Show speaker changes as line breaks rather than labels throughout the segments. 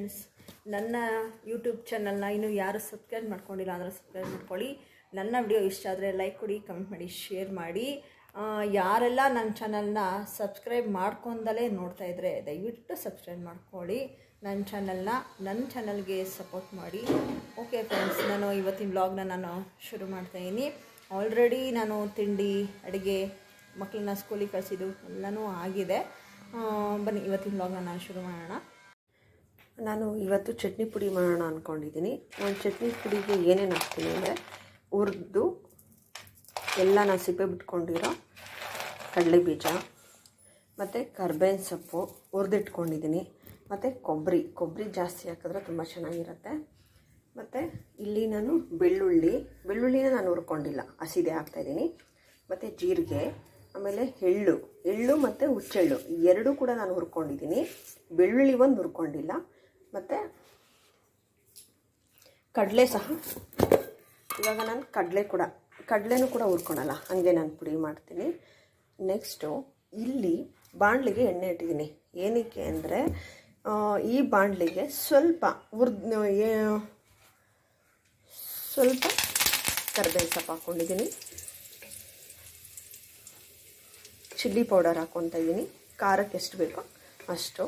Friends, ನನ್ನ YouTube ಚಾನಲ್ನ ಇನ್ನೂ ಯಾರು ಸಬ್ಸ್ಕ್ರೈಬ್ ಮಾಡ್ಕೊಂಡಿಲ್ಲ ಅಂದರೆ ಸಬ್ಸ್ಕ್ರೈಬ್ ಮಾಡ್ಕೊಳ್ಳಿ. ನನ್ನ ವಿಡಿಯೋ ಇಷ್ಟ ಆದರೆ ಲೈಕ್ ಕೊಡಿ, ಕಮೆಂಟ್ ಮಾಡಿ, ಶೇರ್ ಮಾಡಿ. ಯಾರೆಲ್ಲ ನನ್ನ ಚಾನಲ್ನ ಸಬ್ಸ್ಕ್ರೈಬ್ ಮಾಡ್ಕೊಂಡಲೇ ನೋಡ್ತಾ ಇದ್ದರೆ ದಯವಿಟ್ಟು ಸಬ್ಸ್ಕ್ರೈಬ್ ಮಾಡ್ಕೊಳ್ಳಿ. ನನ್ನ ಚಾನಲ್ಗೆ ಸಪೋರ್ಟ್ ಮಾಡಿ. ಓಕೆ ಫ್ರೆಂಡ್ಸ್, ನಾನು ಇವತ್ತಿನ ವ್ಲಾಗ್ನ ನಾನು ಶುರು ಮಾಡ್ತಾಯಿದ್ದೀನಿ. ಆಲ್ರೆಡಿ ನಾನು ತಿಂಡಿ, ಅಡುಗೆ, ಮಕ್ಕಳನ್ನ ಸ್ಕೂಲಿಗೆ ಕಳಿಸಿದ್ದು ಎಲ್ಲನೂ ಆಗಿದೆ. ಬನ್ನಿ ಇವತ್ತಿನ ವ್ಲಾಗ್ನ ನಾನು ಶುರು ಮಾಡೋಣ. ನಾನು ಇವತ್ತು ಚಟ್ನಿ ಪುಡಿ ಮಾಡೋಣ ಅಂದ್ಕೊಂಡಿದ್ದೀನಿ. ನಾನು ಚಟ್ನಿ ಪುಡಿಗೆ ಏನೇನು ಹಾಕ್ತೀನಿ ಅಂದರೆ ಹುರಿದು ಎಲ್ಲ ನಾನು ಸಿಪ್ಪೆ ಬಿಟ್ಕೊಂಡಿರೋ ಕಡಲೆ ಬೀಜ ಮತ್ತು ಕರ್ಬೇವಿನ ಸೊಪ್ಪು ಹುರಿದಿಟ್ಕೊಂಡಿದ್ದೀನಿ. ಮತ್ತು ಕೊಬ್ಬರಿ ಜಾಸ್ತಿ ಹಾಕಿದ್ರೆ ತುಂಬ ಚೆನ್ನಾಗಿರುತ್ತೆ. ಮತ್ತು ಇಲ್ಲಿ ನಾನು ಬೆಳ್ಳುಳ್ಳಿನ ನಾನು ಹುರ್ಕೊಂಡಿಲ್ಲ, ಹಸಿದೆ ಹಾಕ್ತಾಯಿದ್ದೀನಿ. ಮತ್ತು ಜೀರಿಗೆ, ಆಮೇಲೆ ಎಳ್ಳು ಮತ್ತು ಹುಚ್ಚೆಳ್ಳು ಎರಡೂ ಕೂಡ ನಾನು ಹುರ್ಕೊಂಡಿದ್ದೀನಿ. ಬೆಳ್ಳುಳ್ಳಿ ಒಂದು ಹುರ್ಕೊಂಡಿಲ್ಲ. ಮತ್ತು ಕಡಲೆ ಸಹ ಇವಾಗ ನಾನು ಕಡಲೆನೂ ಕೂಡ ಹುರ್ಕೊಳಲ್ಲ, ಹಾಗೆ ನಾನು ಪುಡಿ ಮಾಡ್ತೀನಿ. ನೆಕ್ಸ್ಟು ಇಲ್ಲಿ ಬಾಣಲಿಗೆ ಎಣ್ಣೆ ಇಟ್ಟಿದ್ದೀನಿ. ಏನಕ್ಕೆ ಅಂದರೆ ಈ ಬಾಣಲಿಗೆ ಸ್ವಲ್ಪ ಕರ್ಬೇವಿನ ಸೊಪ್ಪು ಹಾಕ್ಕೊಂಡಿದ್ದೀನಿ. ಚಿಲ್ಲಿ ಪೌಡರ್ ಹಾಕ್ಕೊತಾ ಇದ್ದೀನಿ. ಖಾರಕ್ಕೆ ಎಷ್ಟು ಬೇಕೋ ಅಷ್ಟು.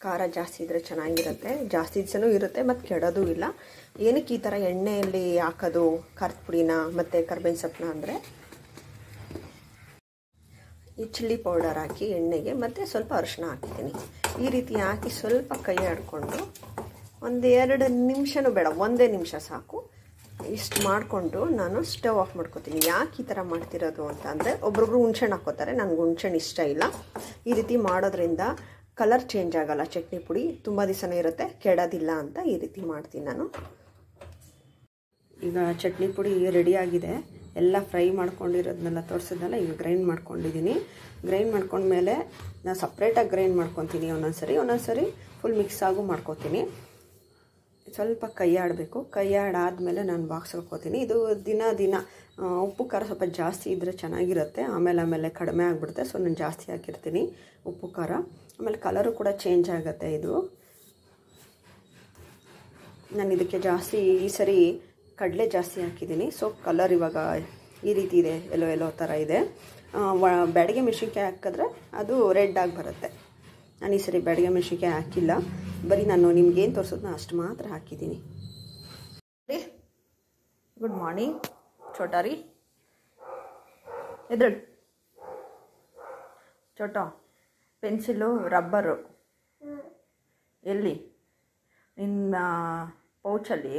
ಖಾರ ಜಾಸ್ತಿ ಇದ್ದರೆ ಚೆನ್ನಾಗಿರುತ್ತೆ, ಜಾಸ್ತಿ ದಿವಸನೂ ಇರುತ್ತೆ ಮತ್ತು ಕೆಡೋದು ಇಲ್ಲ. ಏನಕ್ಕೆ ಈ ಥರ ಎಣ್ಣೆಯಲ್ಲಿ ಹಾಕೋದು ಖಾರದ ಪುಡಿನ ಮತ್ತು ಕರ್ಬೇವಿನ ಸೊಪ್ಪನ್ನ ಅಂದರೆ ಈ ಚಿಲ್ಲಿ ಪೌಡರ್ ಹಾಕಿ ಎಣ್ಣೆಗೆ ಮತ್ತು ಸ್ವಲ್ಪ ಅರಿಶಿನ ಹಾಕಿದ್ದೀನಿ. ಈ ರೀತಿ ಹಾಕಿ ಸ್ವಲ್ಪ ಕೈ ಆಡಿಕೊಂಡು ಒಂದು 2 ನಿಮಿಷನೂ ಬೇಡ, 1 ನಿಮಿಷ ಸಾಕು. ಇಷ್ಟು ಮಾಡಿಕೊಂಡು ನಾನು ಸ್ಟವ್ ಆಫ್ ಮಾಡ್ಕೊತೀನಿ. ಯಾಕೆ ಈ ಥರ ಮಾಡ್ತಿರೋದು ಅಂತ ಅಂದರೆ ಒಬ್ರೊಬ್ರು ಹುಣ್ಸೆಹಣ್ಣು ಹಾಕ್ಕೋತಾರೆ, ನನಗೆ ಹುಣ್ಸೆಹಣ್ಣು ಇಷ್ಟ ಇಲ್ಲ. ಈ ರೀತಿ ಮಾಡೋದ್ರಿಂದ ಕಲರ್ ಚೇಂಜ್ ಆಗೋಲ್ಲ, ಚಟ್ನಿ ಪುಡಿ ತುಂಬ ದಿವಸನೇ ಇರುತ್ತೆ, ಕೆಡೋದಿಲ್ಲ ಅಂತ ಈ ರೀತಿ ಮಾಡ್ತೀನಿ ನಾನು. ಈಗ ಚಟ್ನಿ ಪುಡಿ ರೆಡಿಯಾಗಿದೆ. ಎಲ್ಲ ಫ್ರೈ ಮಾಡ್ಕೊಂಡಿರೋದನ್ನೆಲ್ಲ ತೋರಿಸಿದ್ನಲ್ಲ, ಈಗ ಗ್ರೈಂಡ್ ಮಾಡ್ಕೊಂಡಿದ್ದೀನಿ. ಗ್ರೈಂಡ್ ಮಾಡ್ಕೊಂಡ್ಮೇಲೆ ನಾನು ಸಪ್ರೇಟಾಗಿ ಗ್ರೈಂಡ್ ಮಾಡ್ಕೊತೀನಿ. ಒಂದೊಂದ್ಸರಿ ಫುಲ್ ಮಿಕ್ಸ್ ಆಗು ಮಾಡ್ಕೊತೀನಿ. ಸ್ವಲ್ಪ ಕೈ ಆಡಬೇಕು. ಕೈ ಆಡಾದಮೇಲೆ ನಾನು ಬಾಕ್ಸ್ ಹಾಕ್ಕೋತೀನಿ. ಇದು ದಿನ ಉಪ್ಪು ಖಾರ ಸ್ವಲ್ಪ ಜಾಸ್ತಿ ಇದ್ದರೆ ಚೆನ್ನಾಗಿರುತ್ತೆ, ಆಮೇಲೆ ಕಡಿಮೆ ಆಗಿಬಿಡುತ್ತೆ. ಸೊ ನಾನು ಜಾಸ್ತಿ ಹಾಕಿರ್ತೀನಿ ಉಪ್ಪು ಖಾರ. ಆಮೇಲೆ ಕಲರು ಕೂಡ ಚೇಂಜ್ ಆಗುತ್ತೆ. ಇದು ನಾನು ಇದಕ್ಕೆ ಜಾಸ್ತಿ ಈ ಸರಿ ಕಡಲೆ ಜಾಸ್ತಿ ಹಾಕಿದ್ದೀನಿ. ಸೊ ಕಲರ್ ಇವಾಗ ಈ ರೀತಿ ಇದೆ, ಎಲ್ಲೋ ಥರ ಇದೆ. ಬ್ಯಾಡಗೆ ಮೆಣಸಿನ್ಕಾಯಿ ಹಾಕಿದ್ರೆ ಅದು ರೆಡ್ ಆಗಿ ಬರುತ್ತೆ. ನಾನು ಈ ಸರಿ ಬ್ಯಾಡಗೆ ಮೆಣಸಿನ್ಕಾಯಿ ಹಾಕಿಲ್ಲ, ಬರೀ ನಾನು ನಿಮ್ಗೇನು ತೋರಿಸೋದು ಅಷ್ಟು ಮಾತ್ರ ಹಾಕಿದ್ದೀನಿ. ಗುಡ್ ಮಾರ್ನಿಂಗ್ ಚೋಟಾರಿ, ಎದುರು ಚೋಟೋ. ಪೆನ್ಸಿಲು, ರಬ್ಬರು ಎಲ್ಲಿ? ನಿನ್ನ ಪೌಚಲ್ಲಿ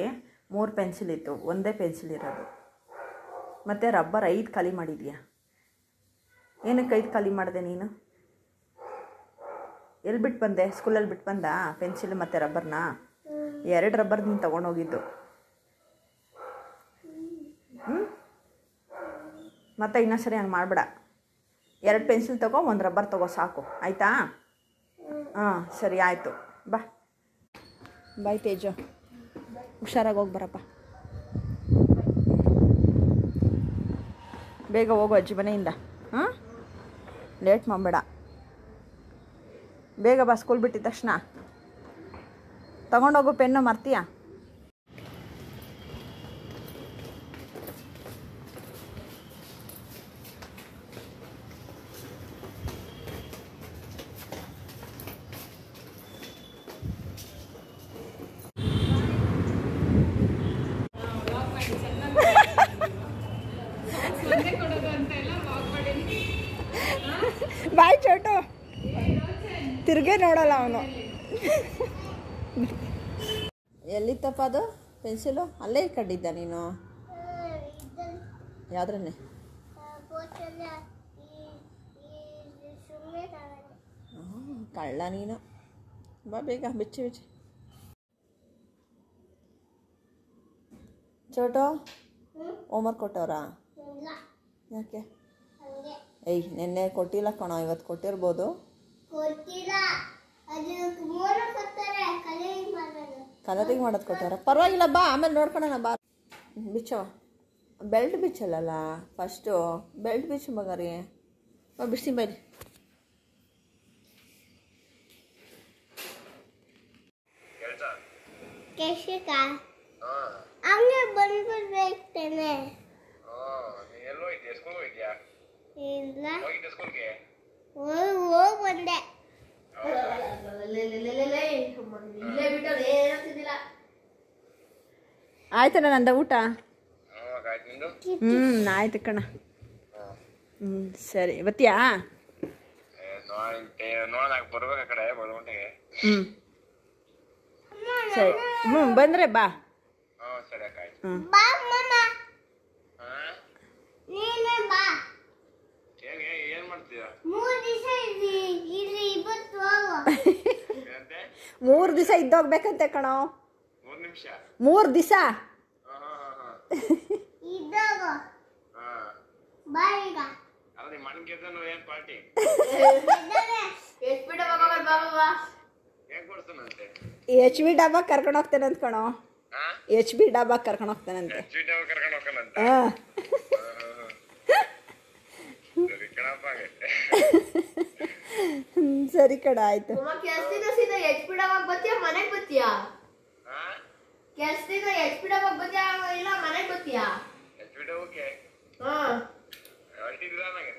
3 ಪೆನ್ಸಿಲ್ ಇತ್ತು, ಒಂದೇ ಪೆನ್ಸಿಲ್ ಇರೋದು. ಮತ್ತು ರಬ್ಬರ್ 5 ಖಾಲಿ ಮಾಡಿದೀಯಾ. ಏನಕ್ಕೆ 5 ಖಾಲಿ ಮಾಡಿದೆ ನೀನು? ಎಲ್ಲಿ ಬಿಟ್ಟು ಬಂದೆ? ಸ್ಕೂಲಲ್ಲಿ ಬಿಟ್ಟು ಬಂದ ಪೆನ್ಸಿಲ್ ಮತ್ತು ರಬ್ಬರ್ನ? 2 ರಬ್ಬರ್ ನೀನು ತೊಗೊಂಡೋಗಿದ್ದು. ಮತ್ತು ಇನ್ನೊಂದ್ಸರಿ ಹಂಗೆ ಮಾಡಬೇಡ. 2 ಪೆನ್ಸಿಲ್ ತೊಗೋ, 1 ರಬ್ಬರ್ ತೊಗೋ, ಸಾಕು ಆಯಿತಾ? ಹಾಂ ಸರಿ ಆಯಿತು. ಬಾಯ್ ತೇಜು, ಹುಷಾರಾಗಿ ಹೋಗಿ ಬರಪ್ಪ. ಬೇಗ ಹೋಗು ಅಜ್ಜಿ ಮನೆಯಿಂದ. ಹಾಂ, ಲೇಟ್ ಮಾಡಬೇಡ. ಬೇಗ ಬಾ, ಸ್ಕೂಲ್ ಬಿಟ್ಟಿದ ತಕ್ಷಣ. ತಗೊಂಡೋಗು ಪೆನ್ನು, ಮರ್ತೀಯಾ? ಬಾಯ್ ಚೋಟು, ತಿರ್ಗೇ ನೋಡಲ್ಲ ಅವನು. ಎಲ್ಲಿತ್ತಪ್ಪ ಅದು ಪೆನ್ಸಿಲು? ಅಲ್ಲೇ ಇಟ್ಕೊಂಡಿದ್ದ ನೀನು? ಯಾವುದ್ರನ್ನೇ? ಕಳ್ಳ ನೀನು. ಬಾ ಬೇಗ, ಬಿಚ್ಚಿ. ಚೋಟು, ಹೋಮ್ವರ್ಕ್ ಕೊಟ್ಟವ್ರಾ? ಯಾಕೆ? ನೆನ್ನೆ ಕೊಟ್ಟಿಲ್ಲ ಕಣೋ, ಇವತ್ತು ಕೊಟ್ಟಿರ್ಬೋದು. ಕಲರಿಂಗ್ ಮಾಡೋದು ಕೊಟ್ಟಾರ? ಪರವಾಗಿಲ್ಲ ಬಾ, ಆಮೇಲೆ ನೋಡ್ಕೊಳೋಣ ಬಾ. ಬಿಚ್ಚವ, ಬೆಲ್ಟ್ ಬಿಚ್ಚಲ್ಲ ಫಸ್ಟು. ಬೆಲ್ಟ್ ಬಿಚ್ಚು ಮಗರಿ. ಬಾ ಬಿಡ್ಸಿ ಬೈರಿ.
ಕೆಶಕ ಅವನೇ ಬಂದ್ಬಿಡ್ಬೇಕೇನೆ.
ಎಲ್ಲೋ ಇದೆಯಾ? ಸ್ಕೂಲ್ ಹೋಗಿದ್ಯಾ?
ಇಲ್ಲ,
ಹೋಗಿದ್ದೆ ಸ್ಕೂಲ್ಗೆ?
ಹೋಗಿ ಬಂದೆ.
ಆಯ್ತಲ್ಲ ನಂದ ಊಟ?
ನಿಂದು?
ಆಯ್ತು ಕಣ. ಸರಿ ಬತ್ತೀಯಾ?
ನೋಡೋಣ ಬರ್ಬೇಕು ಆ ಕಡೆ ಬರುವಂಟಿಗೆ.
ಸರಿ ಬಂದ್ರೆ ಬಾ.
ಸರಿ ಅಕ್ಕ ಆಯ್ತು.
ಬಾ ಮಮ್ಮ, ನೀನೇ ಬಾ.
ಏನ್ ಮಾಡ್ತೀಯ?
3 ದಿವಸ ಇಲ್ಲಿ ಇವತ್ತು ಹೋಗು.
3 ದಿವಸ ಇದ್ದೋಗ್ಬೇಕಂತೆ ಕಣೋ.
3 ನಿಮಿಷ?
3 ದಿವಸ
ಇದ್ದೋಗು. ಬಾ ಈಗ.
ಅಲ್ಲ ನಿಮ್ಮ ಮಣ್ಣು ಗೆದ್ದನು ಏನ್ ಪಾರ್ಟಿ? ಏನ್ ಕೊಡ್ತಾನಂತೆ?
HB ಡಬ್ಬ ಕರ್ಕೊಂಡು ಹೋಗ್ತೇನೆ ಅಂತ ಕಣೋ. HB ಡಬ್ಬ ಕರ್ಕೊಂಡು ಹೋಗ್ತಾನಂತೆ.
ಕರ್ಕೊಂಡು ಹೋಗ್ತಾನಂತ? ಸರಿ ಕಣಪ್ಪ.
ಸರಿ ಕಣ ಆಯ್ತು.
HB ಡಬ್ಬ ಬತ್ತೀಯಾ ಮನೆಗೆ ಬತ್ತೀಯಾ? ಕೆಲ್ಸದಿಂದ HB ಡಬ್ಬ ಬತ್ತೀಯಾ ಇಲ್ಲ ಮನೆಗೆ ಬತ್ತೀಯಾ?
HB ಡಬ್ಬಕ್ಕೆ ಹೊರಟಿದ್ದೀರಾ ನನಗೆ?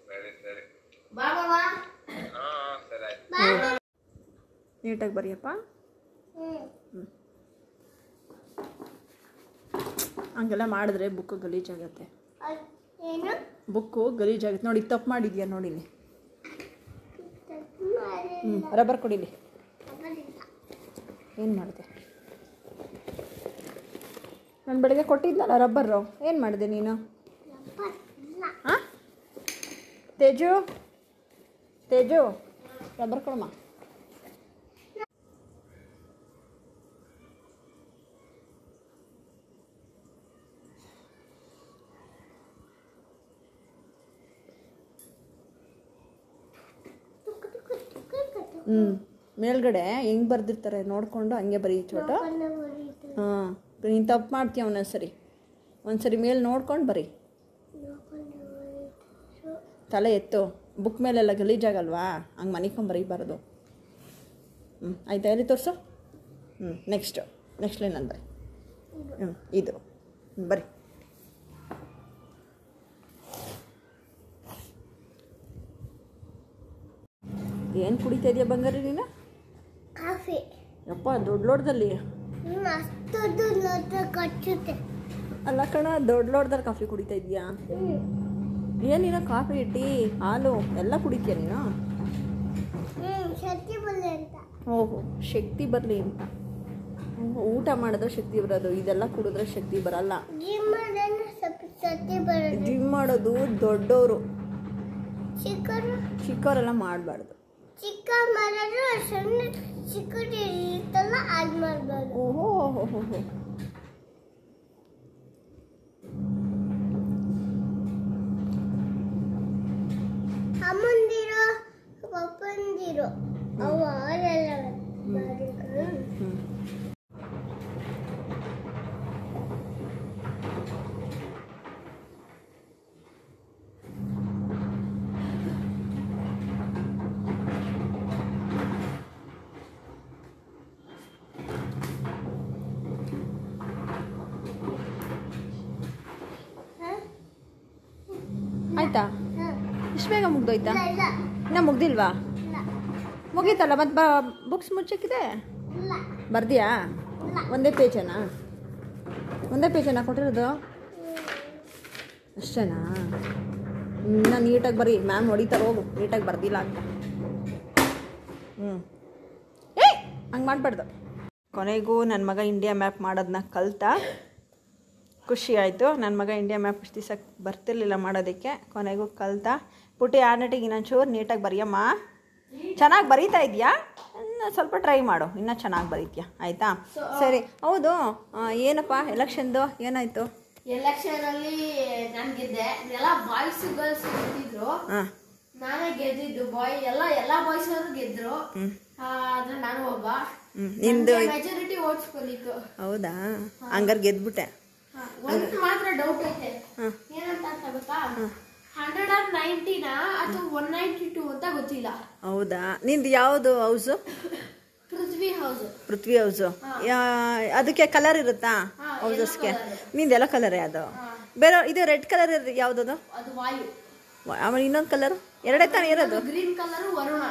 ಸರಿ ಸರಿ
ಬಾ ಬಾಬಾ.
ಸರಿ ಆಯ್ತು.
ನೀಟಾಗಿ ಬರೆಯಪ್ಪ. ಹಂಗೆಲ್ಲ ಮಾಡಿದ್ರೆ ಬುಕ್ಕು ಗಲೀಜಾಗತ್ತೆ.
ಏನು?
ಬುಕ್ಕು ಗಲೀಜಾಗುತ್ತೆ ನೋಡಿ. ತಪ್ಪು ಮಾಡಿದ್ಯಾ ನೋಡಿಲಿ. ರಬ್ಬರ್ ಕೊಡಿಲಿ. ಏನು ಮಾಡಿದೆ? ನಾನು ಬೆಳಗ್ಗೆ ಕೊಟ್ಟಿದ್ನಲ್ಲ ರಬ್ಬರು, ಏನು ಮಾಡಿದೆ ನೀನು? ಹಾಂ ತೇಜು, ತೇಜು ರಬ್ಬರ್ ಕೊಡಮ್ಮ. ಮೇಲ್ಗಡೆ ಹೆಂಗೆ ಬರ್ದಿರ್ತಾರೆ ನೋಡಿಕೊಂಡು ಹಂಗೆ ಬರೀ ಚೋಟ. ಹಾಂ ನೀನು ತಪ್ಪು ಮಾಡ್ತೀಯ ಒಂದ್ಸರಿ ಮೇಲೆ ನೋಡ್ಕೊಂಡು ಬರೀ. ತಲೆ ಎತ್ತು. ಬುಕ್ ಮೇಲೆಲ್ಲ ಗಲೀಜಾಗಲ್ವಾ, ಹಂಗೆ ಮನಿಕೊಂಡು ಬರೀಬಾರ್ದು. ಆಯ್ತಾ? ಎಲ್ಲಿ ತೋರಿಸು. ನೆಕ್ಸ್ಟ್ ಲೈನಲ್ಲಿ ಬರೀ. ಇದು ಬರೀ. ಏನು ಕುಡಿತಾ ಇದೆಯಾ ಬಂಗಾರಿ ನೀನು?
ಕಾಫಿ.
ಯಪ್ಪ ದೊಡ್ಡ ಲೋಟದಲ್ಲಿ.
ಅಷ್ಟೊಂದು ಲೋಟ ಕಚ್ಚುತ್ತೆ.
ಅಲ್ಲ ಕಣ, ದೊಡ್ಡ ಲೋಟದಲ್ಲಿ ಕಾಫಿ ಕುಡಿತಾ ಇದೆಯಾ? ಏನಿನ ಕಾಫಿ ಟೀ ಹಾಲು ಎಲ್ಲ ಕುಡಿತೀಯ ನೀನು?
ಶಕ್ತಿ ಬರಲಿ ಅಂತ.
ಓಹೋ, ಶಕ್ತಿ ಬರಲಿ ಅಂತ. ಊಟ ಮಾಡಿದ್ರೆ ಶಕ್ತಿ ಬರೋದು, ಇದೆಲ್ಲ ಕುಡಿದ್ರೆ ಶಕ್ತಿ ಬರಲ್ಲ.
ಜಿಮ್ ಮಾಡಿದ್ರೆ ಸ್ವಲ್ಪ ಶಕ್ತಿ ಬರೋದು.
ಜಿಮ್ ಮಾಡೋದು ದೊಡ್ಡವರು,
ಚಿಕ್ಕವರೆಲ್ಲ
ಮಾಡಬಾರ್ದು.
ಚಿಕ್ಕ ಮಾಡಿದ್ರೆ ಸಣ್ಣ ಚಿಕ್ಕದು ಇರುತ್ತಲ್ಲ ಅದು ಮಾಡಬಾರ್ದು.
ಓಹೋ
ಅಮ್ಮಂದಿರೋ ಪಪ್ಪಂದಿರೋ ಅವು ಅವರೆಲ್ಲ ಮಾಡಿದ್ರು.
ಆಯ್ತಾ? ಇಷ್ಟು ಬೇಗ ಮುಗ್ದೋಯ್ತಾ?
ಇಲ್ಲ
ಇನ್ನೂ ಮುಗ್ದಿಲ್ವಾ?
ಇಲ್ಲ
ಮುಗೀತಲ್ಲ ಮತ್ತೆ ಬುಕ್ಸ್ ಮುಚ್ಚಕ್ಕಿದೆ.
ಇಲ್ಲ
ಬರ್ದಿಯಾ? ಒಂದೇ ಪೇಜನ ಕೊಟ್ಟಿರೋದು? ಅಷ್ಟೇನಾ? ಇನ್ನೂ ನೀಟಾಗಿ ಬರೀ. ಮ್ಯಾಮ್ ಹೊಡಿತಾರೆ ಹೋಗು, ನೀಟಾಗಿ ಬರ್ದಿಲ್ಲ ಅಂತ. ಹಂಗೆ ಮಾಡಬಾರ್ದು. ಕೊನೆಗೂ ನನ್ನ ಮಗ ಇಂಡಿಯಾ ಮ್ಯಾಪ್ ಮಾಡೋದನ್ನ ಕಲ್ತ. ಖುಷಿ ಆಯಿತು. ನನ್ನ ಮಗ ಇಂಡಿಯಾ ಮ್ಯಾಪ್ ಇಷ್ಟು ದಿವಸ ಬರ್ತಿರ್ಲಿಲ್ಲ ಮಾಡೋದಕ್ಕೆ, ಕೊನೆಗೂ ಕಲ್ತ. ಪುಟ್ಟಿ ಆರ್ನೆಟಿಗೆ ಇನ್ನೊಂಚೂರು ನೀಟಾಗಿ ಬರೆಯಮ್ಮ. ಚೆನ್ನಾಗಿ ಬರೀತಾ ಇದೆಯಾ? ಇನ್ನು ಸ್ವಲ್ಪ ಟ್ರೈ ಮಾಡು, ಇನ್ನೂ ಚೆನ್ನಾಗಿ ಬರೀತೀಯ. ಆಯಿತಾ? ಸರಿ. ಹೌದು, ಏನಪ್ಪ ಎಲೆಕ್ಷನ್ದು ಏನಾಯಿತು?
ಎಲೆಕ್ಷನಲ್ಲಿ ನಾನು ಗೆದ್ದೆ. ಎಲ್ಲ ಬಾಯ್ಸ್ ಗರ್ಲ್ಸ್ ಗೆದ್ದಿದ್ರು, ನಾನೇ ಗೆದ್ದಿದ್ದು. ಎಲ್ಲ ಬಾಯ್ಸ್ ಅವರು ಗೆದ್ರು, ಆದ್ರೆ ನಾನು ಒಬ್ಬ.
ನಿಂದು
ಮೆಜಾರಿಟಿ ವೋಟ್ಸ್ ಬಂದಿತ್ತು.
ಹೌದಾ? ಹಂಗಾರೆ ಗೆದ್ಬಿಟ್ಟೆ.
ಒಂದು ಮಾತ್ರ ಡೌಟ್ ಐತೆ, ಏನಂತ ಗೊತ್ತಾ? 190 ಅಥವಾ 192 ಅಂತ ಗೊತ್ತಿಲ್ಲ.
ಹೌದಾ? ನಿಂದು ಯಾವುದು ಹೌಸು?
ಪೃಥ್ವಿ ಹೌಸ್.
ಪೃಥ್ವಿ ಹೌಸು. ಅದಕ್ಕೆ ಕಲರ್ ಇರುತ್ತಾ ಹೌಸಸ್ಗೆ? ನಿಂದು ಎಲ್ಲ ಕಲರೇ ಅದು. ಬೇರೆ ಇದು ರೆಡ್ ಕಲರ್ ಯಾವುದದು?
ಅದು ವಾಯು.
ಆಮೇಲೆ ಇನ್ನೊಂದು ಕಲರ್ ಎರಡೇ ತಾನೇ ಇರೋದು?
Green colour Varuna.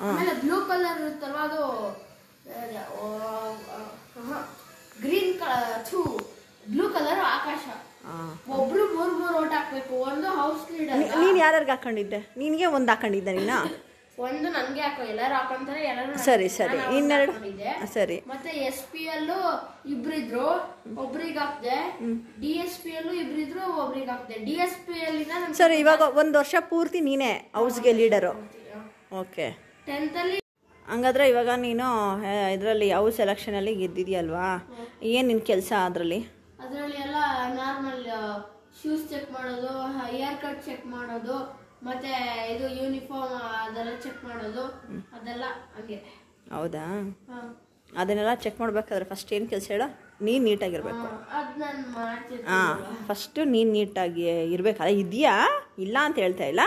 ಆಮೇಲೆ ಬ್ಲೂ ಕಲರ್ ಇರುತ್ತಲ್ವಾ ಅದು ಗ್ರೀನ್ ಬ್ಲೂ ಕಲರ್ ಆಕಾಶ. ಒಬ್ರು ಮೂರ್ ಓಟ್ ಹಾಕ್ಬೇಕು. ಒಂದು ಹೌಸ್ ಲೀಡರ್.
ನೀನು ಯಾರ್ಯಾರಿಗೆ ಹಾಕೊಂಡಿದ್ದೆ? ನಿನಗೆ ಒಂದು ಹಾಕೊಂಡಿದ್ದೆ ನೀನು?
ಒಂದು ನನ್ಗೆ ಹಾಕೋ, ಎಲ್ಲರೂ ಹಾಕೊಂತಾರೆ, ಎಲ್ಲರೂ.
ಸರಿ ಸರಿ, ಇನ್ನೆರಡು. ಸರಿ.
ಮತ್ತೆ SP ಅಲ್ಲೂ ಇಬ್ರಿದ್ರು, ಒಬ್ರಿಗೆ ಹಾಕ್ದೆ. DSP ಅಲ್ಲೂ ಇಬ್ರಿದ್ರು, ಒಬ್ರಿಗೆ ಹಾಕ್ದೆ. DSP ಅಲ್ಲಿಂದ
ಸರಿ. ಇವಾಗ ಒಂದು ವರ್ಷ ಪೂರ್ತಿ ನೀನೇ ಹೌಸ್ಗೆ ಲೀಡರು. ಓಕೆ.
10th ಅಲ್ಲಿ.
ಹಂಗಾದ್ರೆ ಇವಾಗ ನೀನು ಇದರಲ್ಲಿ ಹೌಸ್ ಎಲೆಕ್ಷನಲ್ಲಿ ಗೆದ್ದಿದ್ಯಲ್ವಾ? ಏನು ನಿನ್ನ ಕೆಲಸ ಅದರಲ್ಲಿ?
ಅದರಲ್ಲಿ ಎಲ್ಲ ನಾರ್ಮಲ್ ಶೂಸ್ ಚೆಕ್ ಮಾಡೋದು, ಹೇರ್ ಕಟ್ ಚೆಕ್ ಮಾಡೋದು, ಮತ್ತೆ ಇದು ಯೂನಿಫಾರ್ಮ್ ಅದೆಲ್ಲ ಚೆಕ್ ಮಾಡೋದು, ಅದೆಲ್ಲ ಹಾಗೆ.
ಹೌದಾ? ಅದನ್ನೆಲ್ಲ ಚೆಕ್ ಮಾಡ್ಬೇಕಾದ್ರೆ ಫಸ್ಟ್ ಏನು ಕೆಲಸ ಹೇಳೋ? ನೀನು ನೀಟಾಗಿರ್ಬೇಕು.
ಅದು ನಾನು ಮಾಡ್ತೀನಿ.
ಫಸ್ಟು ನೀನು ನೀಟಾಗಿ ಇರಬೇಕಲ್ಲ. ಇದೆಯಾ ಇಲ್ಲ ಅಂತ ಹೇಳ್ತಾ ಇಲ್ಲ,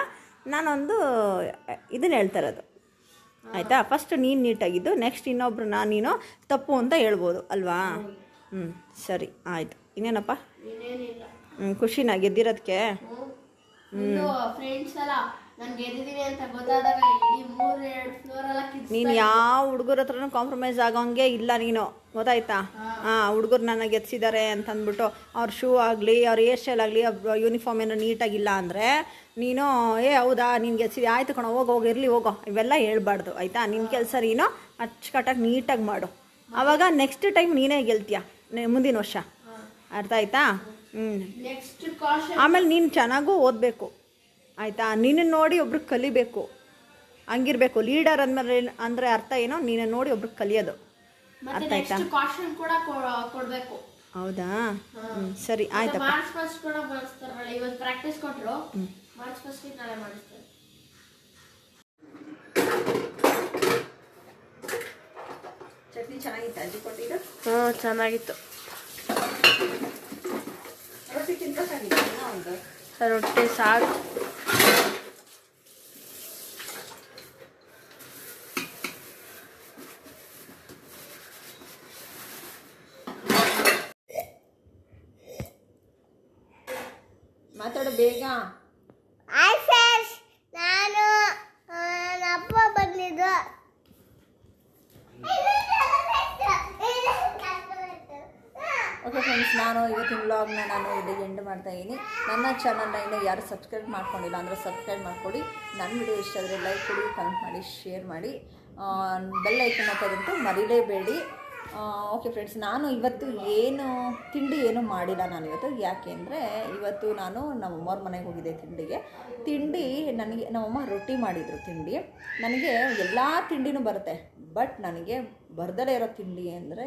ನಾನೊಂದು ಇದನ್ನು ಹೇಳ್ತಾ ಇರೋದು. ಆಯಿತಾ? ಫಸ್ಟ್ ನೀನು ನೀಟಾಗಿದ್ದು, ನೆಕ್ಸ್ಟ್ ಇನ್ನೊಬ್ರನ್ನ ನೀನು ತಪ್ಪು ಅಂತ ಹೇಳ್ಬೋದು ಅಲ್ವಾ? ಸರಿ ಆಯಿತು. ಇನ್ನೇನಪ್ಪ?
ಇನ್ನೇನಿಲ್ಲ.
ಖುಷಿನಾ ಗೆದ್ದಿರೋದಕ್ಕೆ?
ಫ್ರೆಂಡ್ಸ್ ಎಲ್ಲ ನಾನು ಗೆದ್ದಿದ್ದೀನಿ ಅಂತ ಗೊತ್ತಾದಾಗ ಇಡೀ 3-2 ಫ್ಲೋರ್ ಎಲ್ಲ
ನೀನು ಯಾವ ಹುಡುಗರ ಹತ್ರನೂ ಕಾಂಪ್ರಮೈಸ್ ಆಗೋಂಗೆ ಇಲ್ಲ ನೀನು, ಗೊತ್ತಾಯ್ತಾ? ಹುಡುಗರು ನನ್ನ ಗೆದ್ಸಿದ್ದಾರೆ ಅಂತ ಅಂದ್ಬಿಟ್ಟು ಅವ್ರ ಶೂ ಆಗಲಿ, ಅವ್ರ ಹೇರ್ ಸ್ಟೈಲ್ ಆಗಲಿ, ಯೂನಿಫಾರ್ಮ್ ಏನೋ ನೀಟಾಗಿಲ್ಲ ಅಂದರೆ ನೀನು ಹೌದಾ ನೀನು ಗೆದ್ಸಿದೆ, ಆಯಿತು ಕಣೋ, ಹೋಗಿರಲಿ ಹೋಗೋ, ಇವೆಲ್ಲ ಹೇಳ್ಬಾರ್ದು ಆಯಿತಾ? ನಿನ್ನ ಕೆಲಸ ನೀನು ಅಚ್ಚುಕಟ್ಟಾಗಿ ನೀಟಾಗಿ ಮಾಡು. ಆವಾಗ ನೆಕ್ಸ್ಟ್ ಟೈಮ್ ನೀನೇ ಗೆಲ್ತೀಯ ಮುಂದಿನ ವರ್ಷ. ಅರ್ಥ ಆಯ್ತಾ? ಆಮೇಲೆ ನೀನು ಚೆನ್ನಾಗೂ ಓದಬೇಕು ಆಯಿತಾ? ನಿನ್ನ ನೋಡಿ ಒಬ್ರಿಗೆ ಕಲಿಬೇಕು, ಹಂಗಿರ್ಬೇಕು. ಲೀಡರ್ ಅಂದ್ಮೇಲೆ ಅಂದರೆ ಅರ್ಥ ಏನೋ, ನೀನು ನೋಡಿ ಒಬ್ರಿಗೆ ಕಲಿಯೋದು. ಅರ್ಥ ಆಯ್ತಾ? ಹೌದಾ? ಸರಿ ಆಯ್ತಪ್ಪ.
ಮಾರ್ಚ್ ಫಸ್ಟ್ ಕೂಡ ಮಾಡಿಸ್ತಾರಲ್ಲ, ಇವತ್ತು ಪ್ರಾಕ್ಟೀಸ್ ಕೊಟ್ಟರು. ಮಾರ್ಚ್ ಫಸ್ಟ್ ನಾಳೆ ಮಾಡಿಸ್ತಾರೆ.
ಚಟ್ನಿ ಚೆನ್ನಾಗಿತ್ತು ಅಜ್ಜಿ ಕೊಟ್ಟಿದ್ದು?
ಚೆನ್ನಾಗಿತ್ತು.
ರೊಟ್ಟಿ ತಿನ್ಬೇಕಾಗಿತ್ತು ಒಂದು
ರೊಟ್ಟಿ ಸಾಕು.
ಮಾತಾಡು ಬೇಗ.
ನಾನು ಅಪ್ಪ ಬಂದಿದ್ದು.
ಓಕೆ ಫ್ರೆಂಡ್ಸ್, ನಾನು ಇವತ್ತಿನ ವ್ಲಾಗ್ನ ಇಲ್ಲಿಗೆ ಎಂಡ್ ಮಾಡ್ತಾಯಿದ್ದೀನಿ. ನನ್ನ ಚಾನಲ್ನ ಇನ್ನೂ ಯಾರು ಸಬ್ಸ್ಕ್ರೈಬ್ ಮಾಡ್ಕೊಂಡಿಲ್ಲ ಅಂದರೆ ಸಬ್ಸ್ಕ್ರೈಬ್ ಮಾಡ್ಕೊಳ್ಳಿ. ನನ್ನ ವಿಡಿಯೋ ಇಷ್ಟ ಆದರೆ ಲೈಕ್ ಕೊಡಿ, ಕಮೆಂಟ್ ಮಾಡಿ, ಶೇರ್ ಮಾಡಿ, ಬೆಲ್ ಐಕನ್ ಹಾಕೋದಂತೂ ಮರಿಲೇಬೇಡಿ. ಓಕೆ ಫ್ರೆಂಡ್ಸ್, ನಾನು ಇವತ್ತು ತಿಂಡಿ ಏನೂ ಮಾಡಿಲ್ಲ ನಾನು ಇವತ್ತು. ಯಾಕೆಂದರೆ ಇವತ್ತು ನಾನು ನಮ್ಮಮ್ಮವ್ರ ಮನೆಗೆ ಹೋಗಿದ್ದೆ ತಿಂಡಿ ನನಗೆ ನಮ್ಮಮ್ಮ ರೊಟ್ಟಿ ಮಾಡಿದರು. ತಿಂಡಿ ನನಗೆ ಎಲ್ಲ ತಿಂಡಿನೂ ಬರುತ್ತೆ, ಬಟ್ ನನಗೆ ಬರ್ದಲೇ ಇರೋ ತಿಂಡಿ ಅಂದರೆ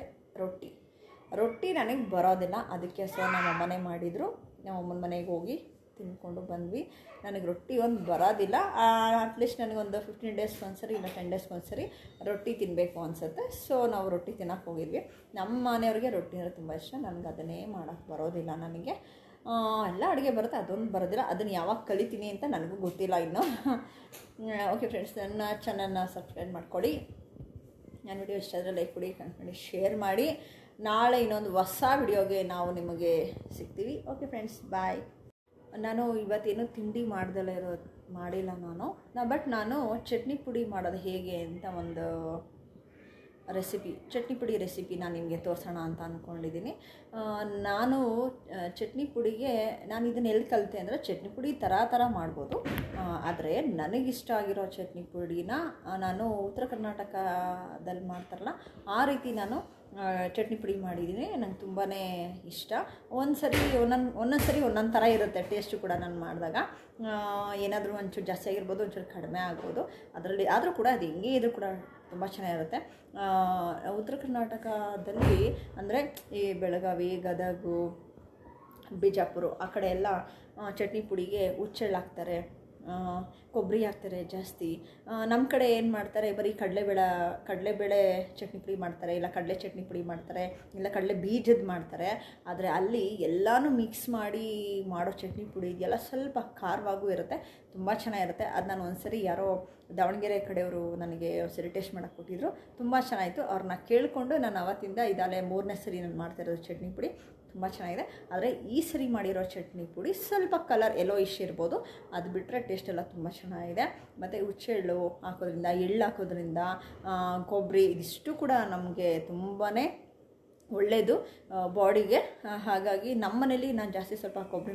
ರೊಟ್ಟಿ ನನಗೆ ಬರೋದಿಲ್ಲ. ಅದಕ್ಕೆ ನಮ್ಮಮ್ಮನೇ ಮಾಡಿದರು. ನಮ್ಮಮ್ಮನ ಮನೆಗೆ ಹೋಗಿ ತಿಂದ್ಕೊಂಡು ಬಂದ್ವಿ. ನನಗೆ ರೊಟ್ಟಿ ಒಂದು ಬರೋದಿಲ್ಲ. ಅಟ್ಲೀಸ್ಟ್ ನನಗೊಂದು 15 ಡೇಸ್ಗೆ ಒಂದ್ಸರಿ ಇಲ್ಲ 10 ಡೇಸ್ಗೆ ಒಂದ್ಸರಿ ರೊಟ್ಟಿ ತಿನ್ನಬೇಕು ಅನಿಸುತ್ತೆ. ನಾವು ರೊಟ್ಟಿ ತಿನ್ನೋಕೆ ಹೋಗಿದ್ವಿ. ನಮ್ಮ ಮನೆಯವ್ರಿಗೆ ರೊಟ್ಟಿ ಅಂದರೆ ತುಂಬ ಇಷ್ಟ. ನನಗೆ ಅದನ್ನೇ ಮಾಡೋಕ್ಕೆ ಬರೋದಿಲ್ಲ. ನನಗೆ ಎಲ್ಲ ಅಡುಗೆ ಬರುತ್ತೆ, ಅದೊಂದು ಬರೋದಿಲ್ಲ. ಅದನ್ನು ಯಾವಾಗ ಕಲಿತೀನಿ ಅಂತ ನನಗೂ ಗೊತ್ತಿಲ್ಲ ಇನ್ನೂ. ಓಕೆ ಫ್ರೆಂಡ್ಸ್, ನನ್ನ ಚಾನಲ್ನ ಸಬ್ಸ್ಕ್ರೈಬ್ ಮಾಡ್ಕೊಳ್ಳಿ. ನನ್ನ ವಿಡಿಯೋ ಇಷ್ಟ ಆದರೆ ಲೈಕ್ ಕೊಡಿ, ಕಮೆಂಟ್ ಮಾಡಿ, ಶೇರ್ ಮಾಡಿ. ನಾಳೆ ಇನ್ನೊಂದು ಹೊಸ ವಿಡಿಯೋಗೆ ನಾವು ನಿಮಗೆ ಸಿಗ್ತೀವಿ. ಓಕೆ ಫ್ರೆಂಡ್ಸ್, ಬಾಯ್. ನಾನು ಇವತ್ತೇನು ತಿಂಡಿ ಮಾಡಿಲ್ಲ ಬಟ್ ನಾನು ಚಟ್ನಿ ಪುಡಿ ಮಾಡೋದು ಹೇಗೆ ಅಂತ ಒಂದು ಚಟ್ನಿ ಪುಡಿ ರೆಸಿಪಿ ನಾನು ನಿಮಗೆ ತೋರಿಸೋಣ ಅಂತ ಅಂದ್ಕೊಂಡಿದ್ದೀನಿ. ನಾನು ಚಟ್ನಿ ಪುಡಿಗೆ ನಾನು ಇದನ್ನು ಎಲ್ಲಿ ಕಲಿತೆ ಅಂದರೆ, ಚಟ್ನಿ ಪುಡಿ ಥರ ಮಾಡ್ಬೋದು. ಆದರೆ ನನಗಿಷ್ಟ ಆಗಿರೋ ಚಟ್ನಿ ಪುಡಿನ ನಾನು ಉತ್ತರ ಕರ್ನಾಟಕದಲ್ಲಿ ಮಾಡ್ತಾರಲ್ಲ ಆ ರೀತಿ ನಾನು ಚಟ್ನಿ ಪುಡಿ ಮಾಡಿದ್ದೀನಿ. ನಂಗೆ ತುಂಬಾ ಇಷ್ಟ. ಒಂದೊಂದು ಸರಿ ಒಂದೊಂದು ಥರ ಇರುತ್ತೆ ಟೇಸ್ಟು ಕೂಡ. ನಾನು ಮಾಡಿದಾಗ ಏನಾದರೂ ಒಂಚೂರು ಜಾಸ್ತಿ ಆಗಿರ್ಬೋದು, ಒಂಚೂರು ಕಡಿಮೆ ಆಗ್ಬೋದು. ಅದರಲ್ಲಿ ಆದರೂ ಕೂಡ ಅದು ಹೆಂಗೆ ಇದ್ರೂ ಕೂಡ ತುಂಬ ಚೆನ್ನಾಗಿರುತ್ತೆ. ಉತ್ತರ ಕರ್ನಾಟಕದಲ್ಲಿ ಅಂದರೆ ಈ ಬೆಳಗಾವಿ, ಗದಗ, ಬಿಜಾಪುರ ಆ ಕಡೆ ಎಲ್ಲ ಚಟ್ನಿ ಪುಡಿಗೆ ಹುಚ್ಚೆಳ್ಳು ಹಾಕ್ತಾರೆ, ಕೊಬ್ಬರಿ ಹಾಕ್ತಾರೆ ಜಾಸ್ತಿ. ನಮ್ಮ ಕಡೆ ಏನು ಮಾಡ್ತಾರೆ, ಬರೀ ಕಡಲೆಬೇಳೆ ಚಟ್ನಿ ಪುಡಿ ಮಾಡ್ತಾರೆ, ಇಲ್ಲ ಕಡಲೆ ಚಟ್ನಿ ಪುಡಿ ಮಾಡ್ತಾರೆ, ಇಲ್ಲ ಕಡಲೆ ಬೀಜದ ಮಾಡ್ತಾರೆ. ಆದರೆ ಅಲ್ಲಿ ಎಲ್ಲನೂ ಮಿಕ್ಸ್ ಮಾಡಿ ಮಾಡೋ ಚಟ್ನಿ ಪುಡಿ ಇದೆಯಲ್ಲ, ಸ್ವಲ್ಪ ಖಾರವಾಗೂ ಇರುತ್ತೆ, ತುಂಬ ಚೆನ್ನಾಗಿರುತ್ತೆ. ಅದು ನಾನು ಒಂದ್ಸರಿ ಯಾರೋ ದಾವಣಗೆರೆ ಕಡೆಯವರು ನನಗೆ ಸರಿ ಟೇಸ್ಟ್ ಮಾಡೋಕ್ಕೆ ಕೊಟ್ಟಿದ್ರು, ತುಂಬ ಚೆನ್ನಾಗಿತ್ತು. ಅವ್ರನ್ನ ಕೇಳಿಕೊಂಡು ನಾನು ಅವತ್ತಿಂದ ಇದಾಲೆ 3ನೇ ಸರಿ ನಾನು ಮಾಡ್ತಾಯಿರೋದು ಚಟ್ನಿ ಪುಡಿ, ತುಂಬ ಚೆನ್ನಾಗಿದೆ. ಆದರೆ ಈ ಸರಿ ಮಾಡಿರೋ ಚಟ್ನಿ ಪುಡಿ ಸ್ವಲ್ಪ ಕಲರ್ ಯೆಲ್ಲೋಯಿಶ್ ಇರ್ಬೋದು, ಅದು ಬಿಟ್ಟರೆ ಟೇಸ್ಟ್ ಎಲ್ಲ ತುಂಬ ಚೆನ್ನಾಗಿದೆ. ಮತ್ತು ಹುಚ್ಚೆಳ್ಳು ಹಾಕೋದ್ರಿಂದ, ಎಳ್ಳು ಹಾಕೋದ್ರಿಂದ, ಕೊಬ್ಬರಿ ಇದಿಷ್ಟು ಕೂಡ ನಮಗೆ ತುಂಬಾ ಒಳ್ಳೆಯದು ಬಾಡಿಗೆ. ಹಾಗಾಗಿ ನಮ್ಮ ಮನೇಲಿ ನಾನು ಜಾಸ್ತಿ ಸ್ವಲ್ಪ ಕೊಬ್ಬರಿ